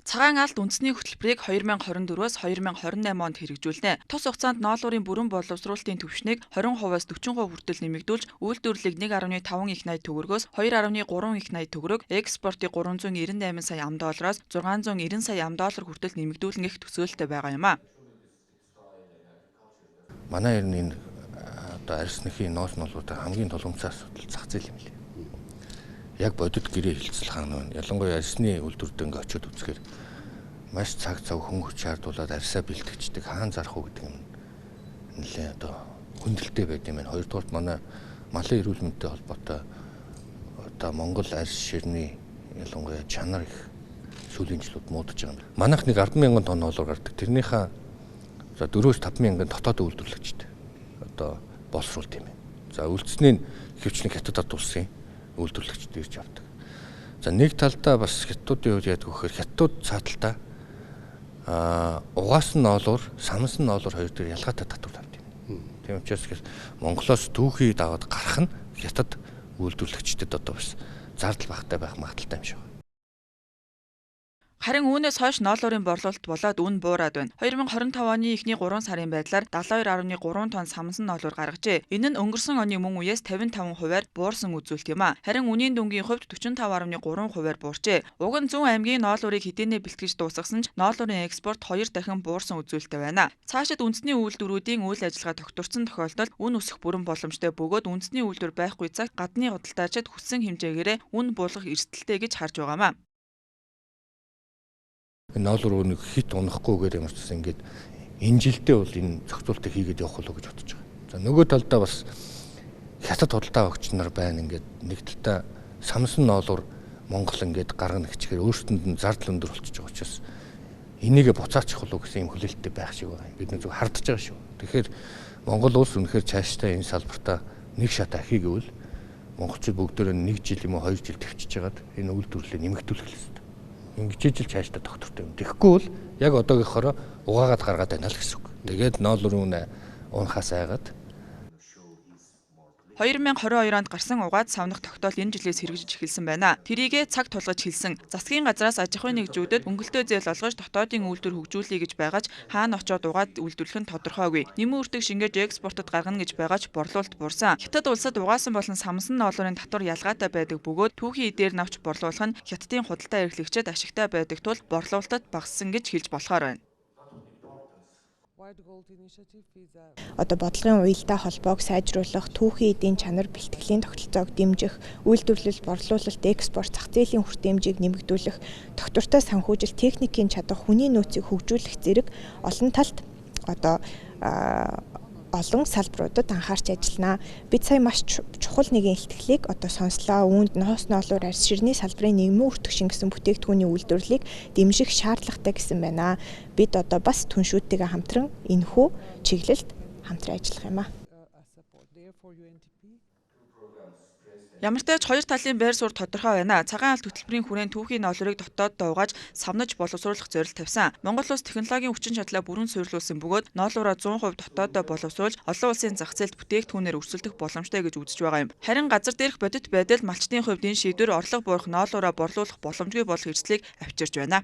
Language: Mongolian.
Цагаан алт үндэсний хөтөлбөрийг 2024-өөс 2028 онд хэрэгжүүлнэ. Тус хугацаанд ноолуурын бүрэн боловсруулалтын түвшнийг 20%-аас 40% хүртэл нэмэгдүүлж, үйлдвэрлэлийг 1.5 их 80 төгрөгөөс 2.3 их 80 төгрөг, экспортыг 398 сая ам.доллароос 690 сая ам.доллар хүртэл нэмэгдүүлнэ гэх төсөөлтөй байгаа юм а. Манай ер нь арьсныхын ноос ноолуудаа хамгийн тулгымцсан асуудал зах зээл юм лээ. Яг бодит гэрээ хилцэл хаана вэ? Ялангуяа арьсны үйлдвэрт ингээ очиод үзэхээр маш цаг хүн хүч шаардуулаад арьсаа бэлтгэждэг хаан зарах уу гэдэг юм нэлээ хүндрэлтэй байд юм байна. Хоёрдугаарт манай малын эрүүл мэндтэй холбоотой Монгол арьс ширний ялангуяа чанар их сүүлийн жилүүд муудаж байгаа юм. Манайх нэг 10,000 тонн ноолоор гардаг. Тэрнийхээ 4-5,000 дотоод үйлдвэрлэгчд боловсруулт юм. За үлдсэний хөвчлэн хятадд тулсан үйлдвэрлэгчд ирж авдаг. За нэг талдаа бас хятадуудын үед яадаг вэхээр хятадууд цааталтаа угаасан ноолуур, самсан ноолуур хоёр дээр ялгаатай татвар тавьдаг юм. Тийм учраас Монголоос түүхий даваад гарах нь хятад үйлдвэрлэгчдэд бас зардал багтай байх магадaltaй юм шиг. Харин үүнээс хойш ноолуурын борлуулалт болоод үн буураад байна. 2025 оны эхний 3 сарын байдлаар 72.3 тонн самсан ноолуур гаргажээ. Энэ нь өнгөрсөн оны мөн үеэс 55%-аар буурсан үзүүлэлт юм а. Харин үнийн дүнгийн хувьд 45.3%-аар буурчээ. Уг нь Зүүн аймгийн ноолуурыг хэдийнэ бэлтгэж дуусгасан ч ноолуурын экспорт 2 дахин буурсан үзүүлэлттэй байна. Цаашид үндэсний үйлдвэрүүдийн үйл ажиллагаа тогтворсон тохиолдолд үн өсөх бүрэн боломжтой бөгөөд үндэсний үйлдвэр байхгүй цагт гадны худалдаачид хүссэн хэмжээгээрээ үн буулгах эрсдэлтэй гэж харж байгаа юм а. Ноолуур нэг хит унахгүйгээр юм учраас ингээд энэ жилдээ бол энэ зохицуултыг хийгээд явах болов гэж бодож байгаа. За нөгөө талдаа бас хятад худалдаа өгч нар байна ингээд нэг талдаа самсан ноолуур Монгол ингээд гаргана гэчихээр өөрсдөнд нь зардал өндөр болчихж байгаа учраас энийгээ буцаачих болов гэсэн юм хүлээлттэй байх шиг байна. Бид нэг зүг хардж байгаа шүү. Тэгэхээр Монгол улс үнэхээр цаашдаа энэ салбартаа нэг шат ахийг гэвэл монголчууд бүгдөө 1 жил юм уу 2 жил төвчж хагаад энэ үйлдвэрлэлээ нэмэгдүүлэх хэрэгтэй. Ингэж ижил цаашдаа тогтвортой юм. Тэгэхгүй бол яг одоогийнхороо угаагаад гаргаад байна л гэсэн үг. Тэгээд ноолуурын унахаас айгаад 2022 онд гарсан угаад савнах тогтоол энэ жилээс хэрэгжиж эхэлсэн байна. Тэрийгэ цаг тулгаж хэлсэн. Засгийн газраас аж ахуйн нэгжүүдэд өнгөлтөө зээл олгож дотоодын үйлдвэр хөгжүүлэе гэж байгаа ч хаана очоод угаад үйлдвэрлэх нь тодорхойгүй. Нэмэн үртэг шингээж экспортод гаргана гэж байгаа ч борлуулалт буурсан. Хятад улсад угаасан болон самсан ноолуурын татвар ялгаатай байдаг бөгөөд түүхий эдээр навч борлуулах нь хятадын худалдаа эрхлэгчид ашигтай байдаг тул борлуулалтад багассан гэж хэлж болохоор байна. Бодлогын уялдаа холбоог сайжруулах, түүхий эдийн чанар бэлтгэлийн тогтолцоог дэмжих, үйлдвэрлэл, борлуулалт, экспорт, зах зээлийн хүртээмжийг нэмэгдүүлэх, тогтвортой санхүүжил, техникийн чадах, хүний нөөцийг хөгжүүлэх зэрэг олон талд олон салбаруудад анхаарч ажиллана. Бид сая маш чухал нэгэн илтгэлийг сонслоо. Үүнд ноос ноолуур арьс ширний салбарын нэмэн өртөгшин гэсэн бүтээгдэхүүний үйлдвэрлэлийг дэмжих шаардлагатай гэсэн байна. Бид бас түншүүдтэйгээ хамтран энэхүү чиглэлд хамтран ажиллах юм а. Ямар ч тач хоёр талын байр суурь тодорхой байна. Цагаан алт хөтөлбөрийн хүрээнд түүхий ноолуурыг дотооддоо угааж савнаж боловсруулах зорилт тавьсан. Монгол улс технологийн хүчин чадлаа бүрэн суйрлуулсан бөгөөд ноолуураа 100% дотооддоо боловсруулж олон улсын зах зээлд бүтээгдэхүүнээр өрсөлдөх боломжтой гэж үзэж байгаа юм. Харин газар дээрх бодит байдал малчтын хувьд энэ шийдвэр орлого буурах ноолуураа борлуулах боломжгүй болох эрсдлийг авчирч байна.